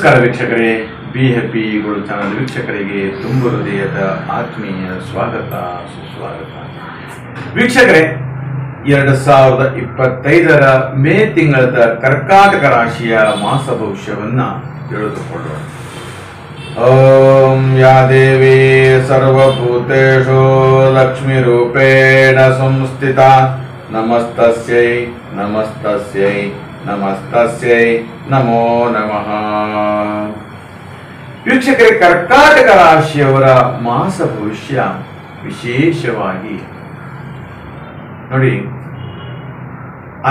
ನಮಸ್ಕಾರ ವೀಕ್ಷಕರೇ, be happy gold channel ವೀಕ್ಷಕರಿಗೆ ತುಂಬ ಹೃದಯದ ಆತ್ಮೀಯ ಸ್ವಾಗತ ಸುಸ್ವಾಗತ. ವೀಕ್ಷಕರೇ, 2025 ಮೇ ತಿಂಗಳದ ಕರ್ಕಾಟಕ ರಾಶಿಯ ಮಾಸ ಭವಿಷ್ಯವನ್ನ ತಿಳಿದುಕೊಳ್ಳೋಣ. ಓಂ ಯಾ ದೇವಿ ಸರ್ವಭೂತೇಷು ಲಕ್ಷ್ಮೀ ರೂಪೇಣ ಸಂಸ್ಥಿತ ನಮಸ್ತಸ್ಯೈ ನಮಸ್ತಸ್ಯೈ ನಮಸ್ತಸ್ಯೈ ನಮೋ ನಮಃ. ವೀಕ್ಷಕರೇ, ಕರ್ಕಾಟಕ ರಾಶಿಯವರ ಮಾಸ ಭವಿಷ್ಯ ವಿಶೇಷವಾಗಿ ನೋಡಿ,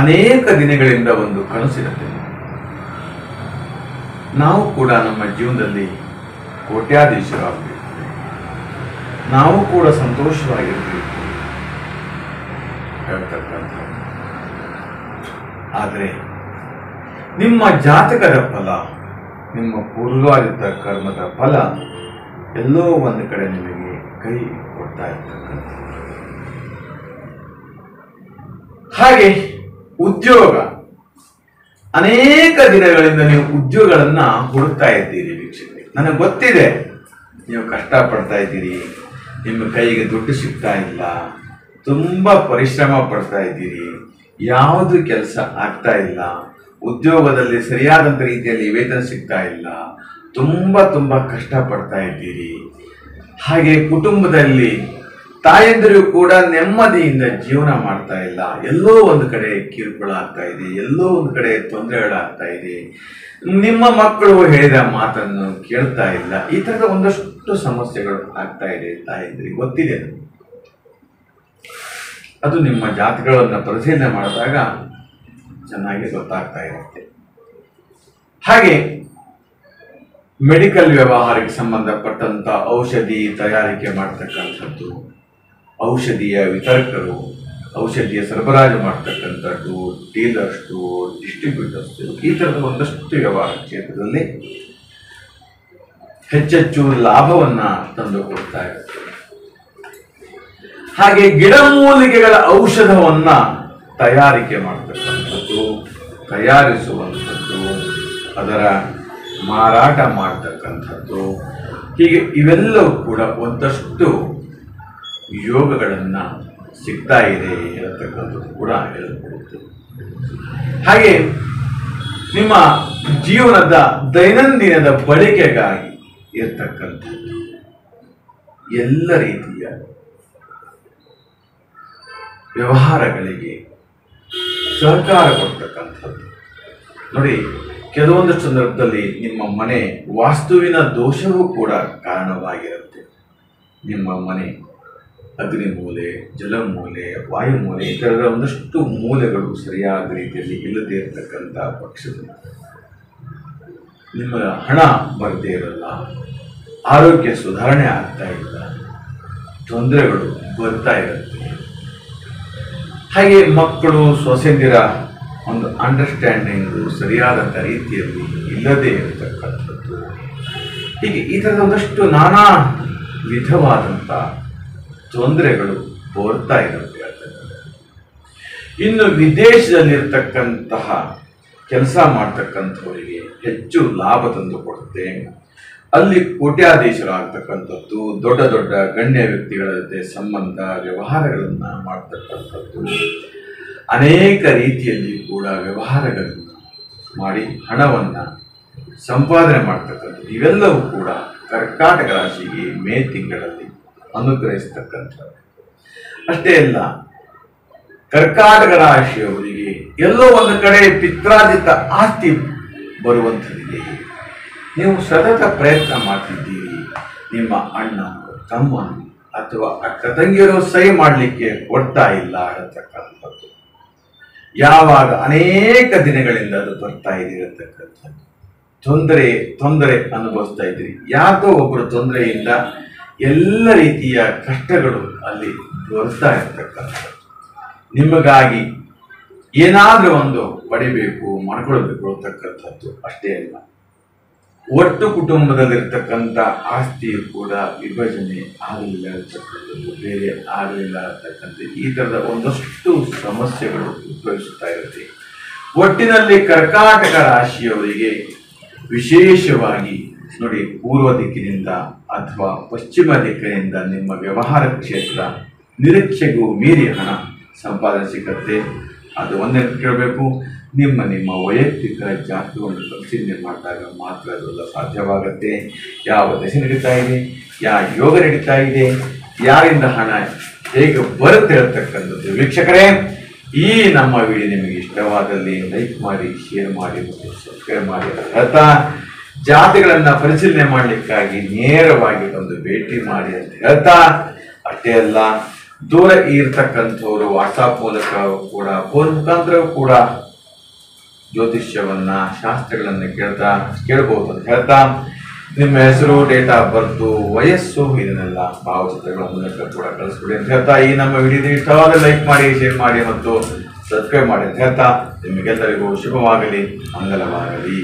ಅನೇಕ ದಿನಗಳಿಂದ ಒಂದು ಕನಸಿರುತ್ತೆ. ನಾವು ಕೂಡ ನಮ್ಮ ಜೀವನದಲ್ಲಿ ಕೋಟ್ಯಾಧೀಶರಾಗಬೇಕು, ನಾವು ಕೂಡ ಸಂತೋಷವಾಗಿರಬೇಕು ಹೇಳ್ತಕ್ಕಂಥ. ಆದರೆ ನಿಮ್ಮ ಜಾತಕದ ಫಲ, ನಿಮ್ಮ ಪೂರ್ವಾದಿತ ಕರ್ಮದ ಫಲ ಎಲ್ಲೋ ಒಂದು ಕಡೆ ನಿಮಗೆ ಕೈ ಕೊಡ್ತಾ ಇರ್ತಕ್ಕಂಥ. ಹಾಗೆ ಉದ್ಯೋಗ, ಅನೇಕ ದಿನಗಳಿಂದ ನೀವು ಉದ್ಯೋಗಗಳನ್ನ ಹುಡುಕ್ತಾ ಇದ್ದೀರಿ ವೀಕ್ಷಕರೇ. ನನಗೆ ಗೊತ್ತಿದೆ ನೀವು ಕಷ್ಟಪಡ್ತಾ ಇದ್ದೀರಿ, ನಿಮ್ಮ ಕೈಗೆ ದುಡ್ಡು ಸಿಗ್ತಾ ಇಲ್ಲ, ತುಂಬಾ ಪರಿಶ್ರಮ ಪಡ್ತಾ ಇದ್ದೀರಿ, ಯಾವುದು ಕೆಲಸ ಆಗ್ತಾ ಇಲ್ಲ, ಉದ್ಯೋಗದಲ್ಲಿ ಸರಿಯಾದಂಥ ರೀತಿಯಲ್ಲಿ ವೇತನ ಸಿಗ್ತಾ ಇಲ್ಲ, ತುಂಬಾ ಕಷ್ಟಪಡ್ತಾ ಇದ್ದೀರಿ. ಹಾಗೆ ಕುಟುಂಬದಲ್ಲಿ ತಾಯಂದಿರು ಕೂಡ ನೆಮ್ಮದಿಯಿಂದ ಜೀವನ ಮಾಡ್ತಾ ಇಲ್ಲ, ಎಲ್ಲೋ ಒಂದು ಕಡೆ ಕಿರುಕುಳ ಆಗ್ತಾ ಇದೆ, ಎಲ್ಲೋ ಒಂದು ಕಡೆ ತೊಂದರೆಗಳಾಗ್ತಾ ಇದೆ, ನಿಮ್ಮ ಮಕ್ಕಳು ಹೇಳಿದ ಮಾತನ್ನು ಕೇಳ್ತಾ ಇಲ್ಲ. ಈ ತರದ ಒಂದಷ್ಟು ಸಮಸ್ಯೆಗಳು ಆಗ್ತಾ ಇದೆ ತಾಯಂದಿರಿಗೆ, ಗೊತ್ತಿದೆ. ಅದು ನಿಮ್ಮ ಜಾತಕಗಳನ್ನು ಪರಿಶೀಲನೆ ಮಾಡಿದಾಗ ಚೆನ್ನಾಗಿ ಗೊತ್ತಾಗ್ತಾ ಇರುತ್ತೆ. ಹಾಗೆ ಮೆಡಿಕಲ್ ವ್ಯವಹಾರಕ್ಕೆ ಸಂಬಂಧಪಟ್ಟಂತ ಔಷಧಿ ತಯಾರಿಕೆ ಮಾಡ್ತಕ್ಕಂಥದ್ದು, ಔಷಧಿಯ ವಿತರಕರು, ಔಷಧಿಯ ಸರಬರಾಜು ಮಾಡ್ತಕ್ಕಂಥದ್ದು, ಡೀಲರ್ಸ್ಟು, ಡಿಸ್ಟ್ರಿಬ್ಯೂಟರ್ಸ್, ಈ ತರದ ಒಂದಷ್ಟು ವ್ಯವಹಾರ ಕ್ಷೇತ್ರದಲ್ಲಿ ಹೆಚ್ಚೆಚ್ಚು ಲಾಭವನ್ನ ತಂದು ಕೊಡ್ತಾ ಇರುತ್ತೆ. ಹಾಗೆ ಗಿಡಮೂಲಿಕೆಗಳ ಔಷಧವನ್ನ ತಯಾರಿಕೆ ಮಾಡ್ತಕ್ಕಂಥದ್ದು, ತಯಾರಿಸುವಂಥದ್ದು, ಅದರ ಮಾರಾಟ ಮಾಡ್ತಕ್ಕಂಥದ್ದು, ಹೀಗೆ ಇವೆಲ್ಲವೂ ಕೂಡ ಒಂದಷ್ಟು ಯೋಗಗಳನ್ನ ಸಿಗ್ತಾ ಇದೆ ಹೇಳ್ತಕ್ಕಂಥದ್ದು ಕೂಡ ಹೇಳ್ಕೊಡುತ್ತೆ. ಹಾಗೆ ನಿಮ್ಮ ಜೀವನದ ದೈನಂದಿನದ ಬಳಕೆಗಾಗಿ ಇರ್ತಕ್ಕಂಥದ್ದು ಎಲ್ಲ ರೀತಿಯ ವ್ಯವಹಾರಗಳಿಗೆ ಸಹಕಾರ ಕೊಡ್ತಕ್ಕಂಥದ್ದು. ನೋಡಿ, ಕೆಲವೊಂದು ಸಂದರ್ಭದಲ್ಲಿ ನಿಮ್ಮ ಮನೆ ವಾಸ್ತುವಿನ ದೋಷವೂ ಕೂಡ ಕಾರಣವಾಗಿರುತ್ತೆ. ನಿಮ್ಮ ಮನೆ ಅಗ್ನಿಮೂಲೆ, ಜಲಮೂಲೆ, ವಾಯುಮೂಲೆ, ಈ ಥರದ ಒಂದಷ್ಟು ಮೂಲೆಗಳು ಸರಿಯಾದ ರೀತಿಯಲ್ಲಿ ಇಲ್ಲದೆ ಇರತಕ್ಕಂಥ ಪಕ್ಷದಲ್ಲಿ ನಿಮ್ಮ ಹಣ ಬರದೇ ಇರಲ್ಲ, ಆರೋಗ್ಯ ಸುಧಾರಣೆ ಆಗ್ತಾ ಇಲ್ಲ, ತೊಂದರೆಗಳು ಬರ್ತಾ ಇರುತ್ತೆ. ಹಾಗೆ ಮಕ್ಕಳು ಸೊಸೆಂದಿರ ಒಂದು ಅಂಡರ್ಸ್ಟ್ಯಾಂಡಿಂಗು ಸರಿಯಾದಂಥ ರೀತಿಯಲ್ಲಿ ಇಲ್ಲದೆ ಇರತಕ್ಕಂಥದ್ದು, ಹೀಗೆ ಈ ಥರದ ಒಂದಷ್ಟು ನಾನಾ ವಿಧವಾದಂಥ ತೊಂದರೆಗಳು ಬರ್ತಾ ಇರುತ್ತೆ. ಇನ್ನು ವಿದೇಶದಲ್ಲಿರ್ತಕ್ಕಂತಹ ಕೆಲಸ ಮಾಡ್ತಕ್ಕಂಥವರಿಗೆ ಹೆಚ್ಚು ಲಾಭ ತಂದು ಕೊಡುತ್ತೆ. ಅಲ್ಲಿ ಕೋಟ್ಯಾಧೀಶರಾಗ್ತಕ್ಕಂಥದ್ದು, ದೊಡ್ಡ ದೊಡ್ಡ ಗಣ್ಯ ವ್ಯಕ್ತಿಗಳ ಜೊತೆ ಸಂಬಂಧ ವ್ಯವಹಾರಗಳನ್ನ ಮಾಡ್ತಕ್ಕಂಥದ್ದು, ಅನೇಕ ರೀತಿಯಲ್ಲಿ ಕೂಡ ವ್ಯವಹಾರಗಳನ್ನು ಮಾಡಿ ಹಣವನ್ನ ಸಂಪಾದನೆ ಮಾಡ್ತಕ್ಕಂಥದ್ದು, ಇವೆಲ್ಲವೂ ಕೂಡ ಕರ್ಕಾಟಕ ರಾಶಿಗೆ ಮೇ ತಿಂಗಳಲ್ಲಿ ಅನುಗ್ರಹಿಸ್ತಕ್ಕಂಥದ್ದು. ಅಷ್ಟೇ ಅಲ್ಲ, ಕರ್ಕಾಟಕ ರಾಶಿಯವರಿಗೆ ಎಲ್ಲೋ ಒಂದು ಕಡೆ ಪಿತ್ರಾರ್ಜಿತ ಆಸ್ತಿ ಬರುವಂಥದ್ದಿದೆ. ನೀವು ಸತತ ಪ್ರಯತ್ನ ಮಾಡ್ತಿದ್ದೀರಿ, ನಿಮ್ಮ ಅಣ್ಣ, ತಮ್ಮ ಅಥವಾ ಅಕ್ಕ ತಂಗಿಯರು ಸಹಿ ಮಾಡಲಿಕ್ಕೆ ಕೊಡ್ತಾ ಇಲ್ಲ ಅನ್ನತಕ್ಕಂಥದ್ದು, ಯಾವಾಗ ಅನೇಕ ದಿನಗಳಿಂದ ಅದು ಬರ್ತಾ ಇದೆ ಇರತಕ್ಕಂಥದ್ದು, ತೊಂದರೆ ಅನುಭವಿಸ್ತಾ ಇದ್ದೀರಿ. ಯಾಕೋ ಒಬ್ಬರು ತೊಂದರೆಯಿಂದ ಎಲ್ಲ ರೀತಿಯ ಕಷ್ಟಗಳು ಅಲ್ಲಿ ಬರ್ತಾ ಇರ್ತಕ್ಕಂಥದ್ದು. ನಿಮಗಾಗಿ ಏನಾದರೂ ಒಂದು ಪಡಿಬೇಕು, ಮಾಡ್ಕೊಳ್ಬೇಕು ಅಂತಕ್ಕಂಥದ್ದು. ಅಷ್ಟೇ ಅಲ್ಲ, ಒಟ್ಟು ಕುಟುಂಬದಲ್ಲಿರ್ತಕ್ಕಂಥ ಆಸ್ತಿಯು ಕೂಡ ವಿಭಜನೆ ಆಗಲಿಲ್ಲ ಇರ್ತಕ್ಕಂಥದ್ದು, ಬೇರೆ ಆಗಲಿಲ್ಲ ಅಂತಕ್ಕಂಥ ಈ ಥರದ ಒಂದಷ್ಟು ಸಮಸ್ಯೆಗಳು ಉದ್ಭವಿಸುತ್ತಾ ಇರುತ್ತೆ. ಒಟ್ಟಿನಲ್ಲಿ ಕರ್ಕಾಟಕ ರಾಶಿಯವರಿಗೆ ವಿಶೇಷವಾಗಿ ನೋಡಿ, ಪೂರ್ವ ದಿಕ್ಕಿನಿಂದ ಅಥವಾ ಪಶ್ಚಿಮ ದಿಕ್ಕಿನಿಂದ ನಿಮ್ಮ ವ್ಯವಹಾರ ಕ್ಷೇತ್ರ ನಿರೀಕ್ಷೆಗೂ ಮೀರಿ ಹಣ ಸಂಪಾದನೆ ಸಿಗುತ್ತೆ. ಅದು ಒಂದೇ ಕೇಳಬೇಕು, ನಿಮ್ಮ ವೈಯಕ್ತಿಕ ಜಾತಕವನ್ನು ಪರಿಶೀಲನೆ ಮಾಡಿದಾಗ ಮಾತ್ರ ಅದೆಲ್ಲ ಸಾಧ್ಯವಾಗುತ್ತೆ. ಯಾವ ದಶೆ ನಡೀತಾ ಇದೆ, ಯಾವ ಯೋಗ ನಡೀತಾ ಇದೆ, ಯಾರಿಂದ ಹಣ ಹೇಗೆ ಬರುತ್ತೆ ಹೇಳ್ತಕ್ಕಂಥದ್ದು. ವೀಕ್ಷಕರೇ, ಈ ನಮ್ಮ ವಿಡಿಯೋ ನಿಮಗೆ ಇಷ್ಟವಾದಲ್ಲಿ ಲೈಕ್ ಮಾಡಿ, ಶೇರ್ ಮಾಡಿ ಮತ್ತು ಸಬ್ಸ್ಕ್ರೈಬ್ ಮಾಡಿ ಅಂತ ಹೇಳ್ತಾ, ಜಾತಿಗಳನ್ನ ಪರಿಶೀಲನೆ ಮಾಡಲಿಕ್ಕಾಗಿ ನೇರವಾಗಿ ಬಂದು ಭೇಟಿ ಮಾಡಿ ಅಂತ ಹೇಳ್ತಾ, ಅಷ್ಟೇ ಅಲ್ಲ, ದೂರ ಇರ್ತಕ್ಕಂಥವ್ರು ವಾಟ್ಸಾಪ್ ಮೂಲಕ ಕೂಡ, ಫೋನ್ ಮುಖಾಂತರ ಕೂಡ ಜ್ಯೋತಿಷ್ಯವನ್ನ, ಶಾಸ್ತ್ರಗಳನ್ನ ಕೇಳಬಹುದು ಅಂತ ಹೇಳ್ತಾ, ನಿಮ್ಮ ಹೆಸರು, ಡೇಟ್ ಆಫ್ ಬರ್ತು, ವಯಸ್ಸು, ಇದನ್ನೆಲ್ಲ ಭಾವಚಿತ್ರಗಳ ಮೂಲಕ ಕೂಡ ಕಳಿಸ್ಕೊಡಿ ಅಂತ ಹೇಳ್ತಾ, ಈ ನಮ್ಮ ವಿಡಿಯೋ ಇಷ್ಟವಾದ ಲೈಕ್ ಮಾಡಿ, ಶೇರ್ ಮಾಡಿ ಮತ್ತು ಸಬ್ಸ್ಕ್ರೈಬ್ ಮಾಡಿ ಅಂತ ಹೇಳ್ತಾ, ನಿಮಗೆಲ್ಲರಿಗೂ ಶುಭವಾಗಲಿ, ಮಂಗಲವಾಗಲಿ.